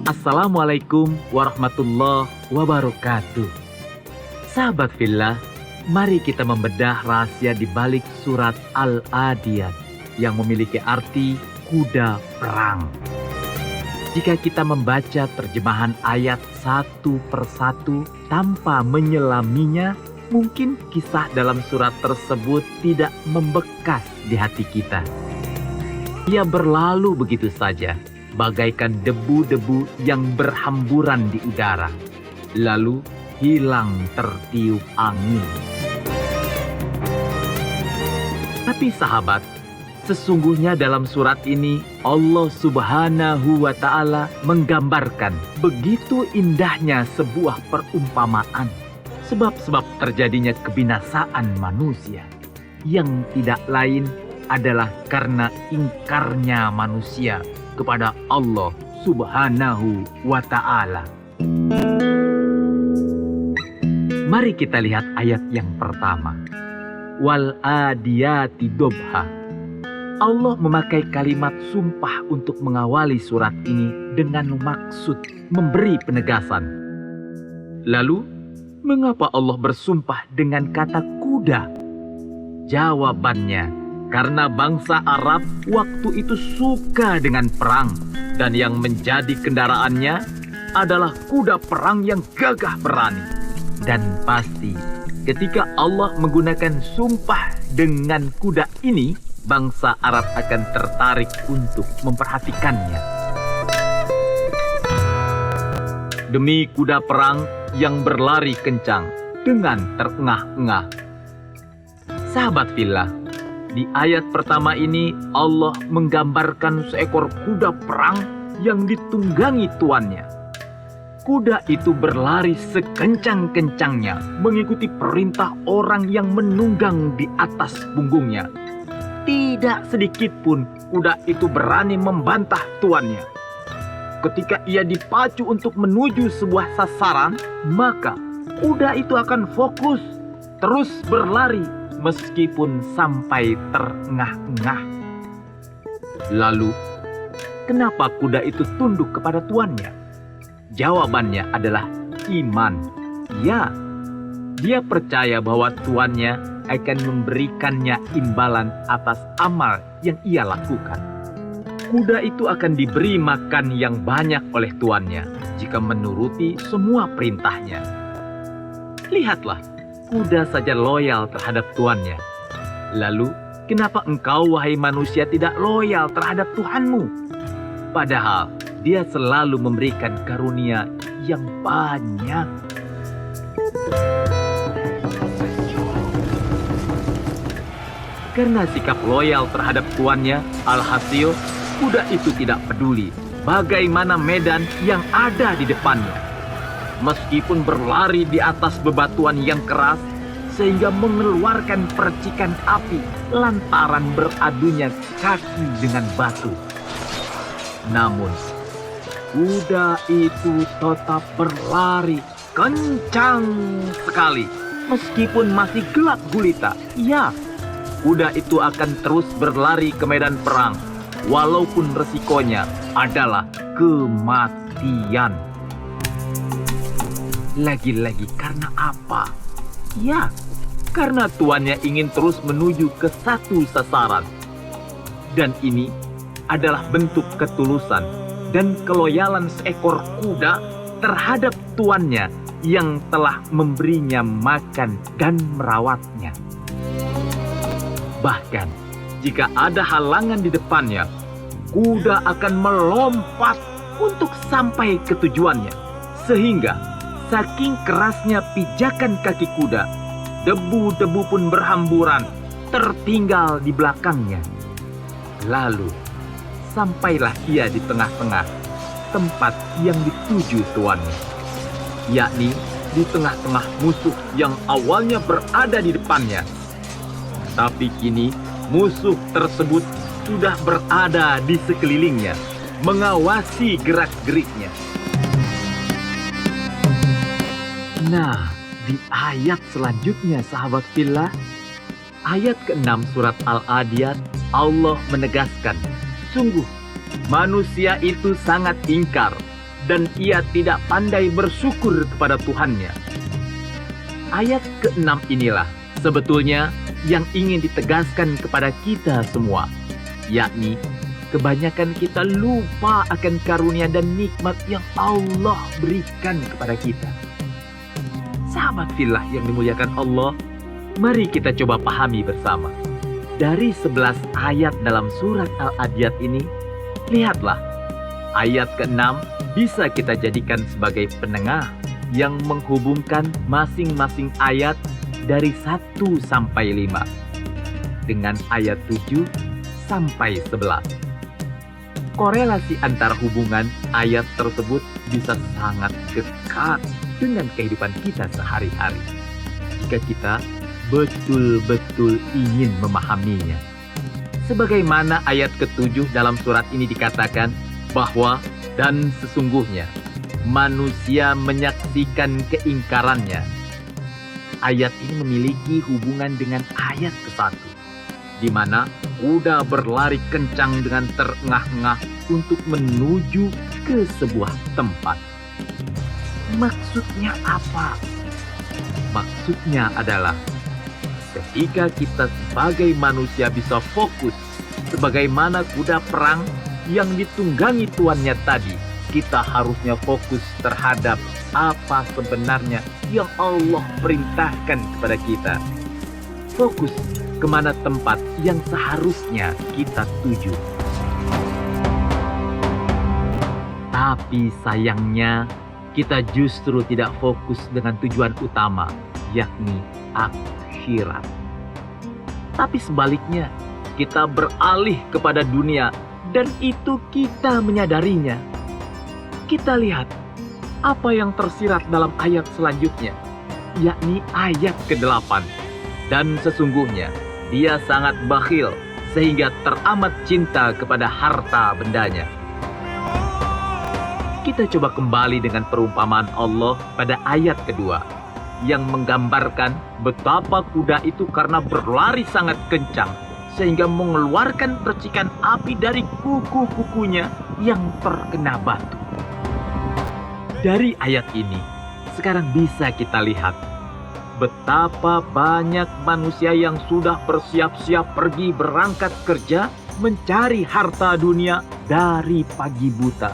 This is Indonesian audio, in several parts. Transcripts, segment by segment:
Assalamualaikum warahmatullahi wabarakatuh. Sahabat fillah, mari kita membedah rahasia di balik surat Al-Adiyat yang memiliki arti kuda perang. Jika kita membaca terjemahan ayat satu persatu tanpa menyelaminya, mungkin kisah dalam surat tersebut tidak membekas di hati kita. Ia berlalu begitu saja, bagaikan debu-debu yang berhamburan di udara, lalu hilang tertiup angin. Tapi sahabat, sesungguhnya dalam surat ini Allah Subhanahu wa Ta'ala menggambarkan begitu indahnya sebuah perumpamaan sebab-sebab terjadinya kebinasaan manusia yang tidak lain adalah karena ingkarnya manusia kepada Allah Subhanahu wa Ta'ala. Mari kita lihat ayat yang pertama. Wal adiyati dobha. Allah memakai kalimat sumpah untuk mengawali surat ini dengan maksud memberi penegasan. Lalu, mengapa Allah bersumpah dengan kata kuda? Jawabannya, karena bangsa Arab waktu itu suka dengan perang dan yang menjadi kendaraannya adalah kuda perang yang gagah berani. Dan pasti ketika Allah menggunakan sumpah dengan kuda ini, bangsa Arab akan tertarik untuk memperhatikannya. Demi kuda perang yang berlari kencang dengan terengah-engah. Sahabat fillah, di ayat pertama ini Allah menggambarkan seekor kuda perang yang ditunggangi tuannya. Kuda itu berlari sekencang-kencangnya mengikuti perintah orang yang menunggang di atas punggungnya. Tidak sedikit pun kuda itu berani membantah tuannya. Ketika ia dipacu untuk menuju sebuah sasaran, maka kuda itu akan fokus, terus berlari meskipun sampai terengah-engah. Lalu, kenapa kuda itu tunduk kepada tuannya? Jawabannya adalah iman. Ya, dia percaya bahwa tuannya akan memberikannya imbalan atas amal yang ia lakukan. Kuda itu akan diberi makan yang banyak oleh tuannya jika menuruti semua perintahnya. Lihatlah, kuda saja loyal terhadap tuannya. Lalu, kenapa engkau, wahai manusia, tidak loyal terhadap Tuhanmu? Padahal, dia selalu memberikan karunia yang banyak. Karena sikap loyal terhadap tuannya, alhasil, kuda itu tidak peduli bagaimana medan yang ada di depannya. Meskipun berlari di atas bebatuan yang keras, sehingga mengeluarkan percikan api lantaran beradunya kaki dengan batu. Namun, kuda itu tetap berlari kencang sekali. Meskipun masih gelap gulita, ya, kuda itu akan terus berlari ke medan perang, walaupun resikonya adalah kematian. Lagi-lagi karena apa? Ya, karena tuannya ingin terus menuju ke satu sasaran. Dan ini adalah bentuk ketulusan dan keloyalan seekor kuda terhadap tuannya yang telah memberinya makan dan merawatnya. Bahkan, jika ada halangan di depannya, kuda akan melompat untuk sampai ke tujuannya. Sehingga, saking kerasnya pijakan kaki kuda, debu-debu pun berhamburan, tertinggal di belakangnya. Lalu, sampailah ia di tengah-tengah tempat yang dituju tuannya, yakni di tengah-tengah musuh yang awalnya berada di depannya. Tapi kini musuh tersebut sudah berada di sekelilingnya, mengawasi gerak-geriknya. Nah, di ayat selanjutnya, sahabat fillah, ayat ke-6 surat Al-Adiyat, Allah menegaskan, sungguh manusia itu sangat ingkar dan ia tidak pandai bersyukur kepada Tuhannya. Ayat ke-6 inilah sebetulnya yang ingin ditegaskan kepada kita semua, yakni kebanyakan kita lupa akan karunia dan nikmat yang Allah berikan kepada kita. Sahabat fillah yang dimuliakan Allah, mari kita coba pahami bersama. Dari 11 ayat dalam surat Al-Adiyat ini, lihatlah, ayat ke-6 bisa kita jadikan sebagai penengah yang menghubungkan masing-masing ayat dari 1 sampai 5 dengan ayat 7 sampai 11. Korelasi antara hubungan ayat tersebut bisa sangat dekat dengan kehidupan kita sehari-hari jika kita betul-betul ingin memahaminya. Sebagaimana ayat ke-7 dalam surat ini dikatakan bahwa dan sesungguhnya manusia menyaksikan keingkarannya. Ayat ini memiliki hubungan dengan ayat ke-1, di mana kuda berlari kencang dengan terengah-engah untuk menuju ke sebuah tempat. Maksudnya apa? Maksudnya adalah ketika kita sebagai manusia bisa fokus sebagaimana kuda perang yang ditunggangi tuannya tadi, kita harusnya fokus terhadap apa sebenarnya yang Allah perintahkan kepada kita. Fokus kemana tempat yang seharusnya kita tuju. Tapi sayangnya, kita justru tidak fokus dengan tujuan utama, yakni akhirat. Tapi sebaliknya, kita beralih kepada dunia dan itu kita menyadarinya. Kita lihat apa yang tersirat dalam ayat selanjutnya, yakni ayat ke-8. Dan sesungguhnya dia sangat bakhil sehingga teramat cinta kepada harta bendanya. Kita coba kembali dengan perumpamaan Allah pada ayat kedua yang menggambarkan betapa kuda itu karena berlari sangat kencang sehingga mengeluarkan percikan api dari kuku-kukunya yang terkena batu. Dari ayat ini sekarang bisa kita lihat betapa banyak manusia yang sudah bersiap-siap pergi berangkat kerja mencari harta dunia dari pagi buta.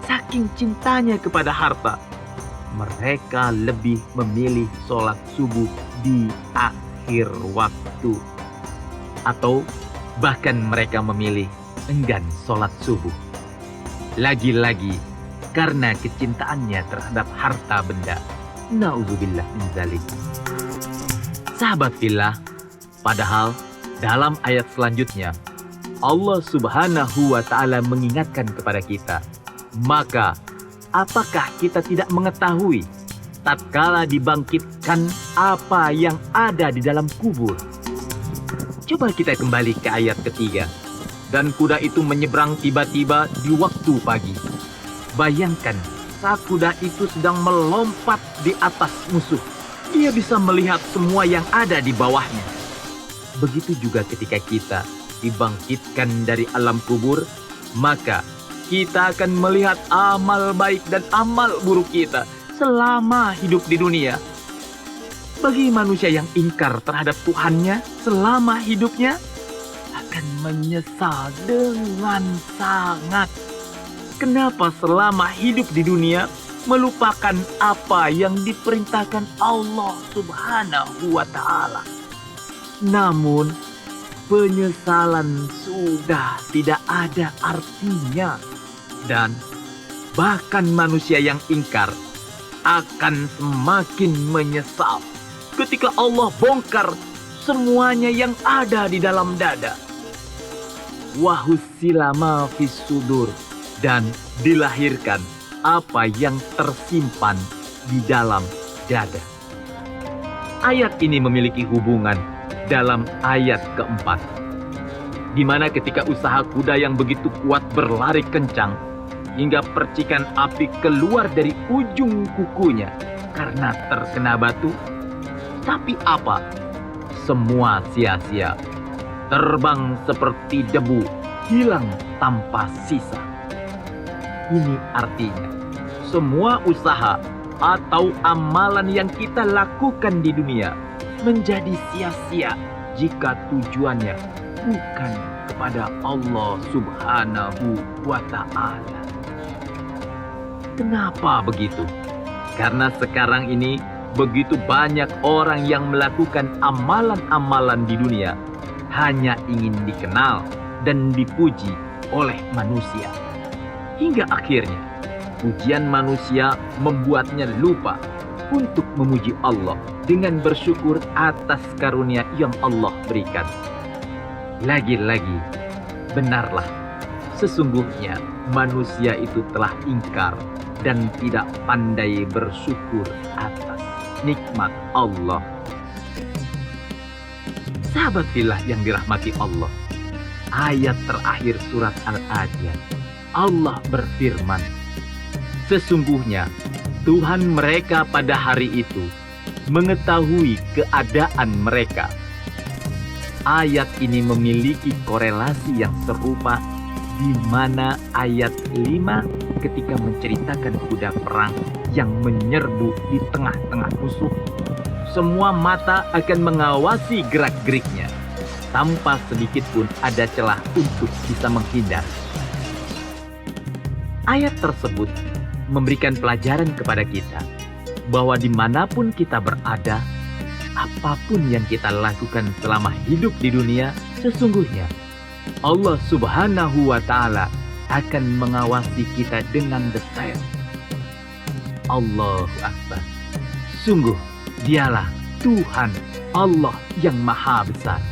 Saking cintanya kepada harta, mereka lebih memilih sholat subuh di akhir waktu. Atau bahkan mereka memilih enggan sholat subuh. Lagi-lagi karena kecintaannya terhadap harta benda. Na'udzubillah min dzalik. Sahabat fillah, padahal dalam ayat selanjutnya Allah Subhanahu wa Ta'ala mengingatkan kepada kita, maka apakah kita tidak mengetahui tatkala dibangkitkan apa yang ada di dalam kubur? Coba kita kembali ke ayat ketiga. Dan kuda itu menyeberang tiba-tiba di waktu pagi. Bayangkan saat kuda itu sedang melompat di atas musuh, dia bisa melihat semua yang ada di bawahnya. Begitu juga ketika kita dibangkitkan dari alam kubur, maka kita akan melihat amal baik dan amal buruk kita selama hidup di dunia. Bagi manusia yang ingkar terhadap Tuhannya selama hidupnya, akan menyesal dengan sangat. Kenapa selama hidup di dunia melupakan apa yang diperintahkan Allah Subhanahu wa Ta'ala? Namun, penyesalan sudah tidak ada artinya. Dan bahkan manusia yang ingkar akan semakin menyesal ketika Allah bongkar semuanya yang ada di dalam dada. Wahussila ma fis sudur, dan dilahirkan apa yang tersimpan di dalam dada. Ayat ini memiliki hubungan dalam ayat keempat, di mana ketika usaha kuda yang begitu kuat berlari kencang hingga percikan api keluar dari ujung kukunya karena terkena batu. Tapi apa? Semua sia-sia, terbang seperti debu, hilang tanpa sisa. Ini artinya semua usaha atau amalan yang kita lakukan di dunia menjadi sia-sia jika tujuannya bukan kepada Allah Subhanahu wa Ta'ala. Kenapa begitu? Karena sekarang ini begitu banyak orang yang melakukan amalan-amalan di dunia hanya ingin dikenal dan dipuji oleh manusia. Hingga akhirnya pujian manusia membuatnya lupa untuk memuji Allah dengan bersyukur atas karunia yang Allah berikan. Lagi-lagi, benarlah, sesungguhnya manusia itu telah ingkar dan tidak pandai bersyukur atas nikmat Allah. Sahabat fillah yang dirahmati Allah, ayat terakhir surat Al-Adiyat, Allah berfirman, sesungguhnya Tuhan mereka pada hari itu mengetahui keadaan mereka. Ayat ini memiliki korelasi yang serupa di mana ayat 5 ketika menceritakan kuda perang yang menyerbu di tengah-tengah musuh. Semua mata akan mengawasi gerak-geriknya tanpa sedikit pun ada celah untuk bisa menghindar. Ayat tersebut memberikan pelajaran kepada kita bahwa dimanapun kita berada, apapun yang kita lakukan selama hidup di dunia, sesungguhnya Allah Subhanahu wa Ta'ala akan mengawasi kita dengan detail. Allahu Akbar. Sungguh, Dialah Tuhan Allah yang Maha Besar.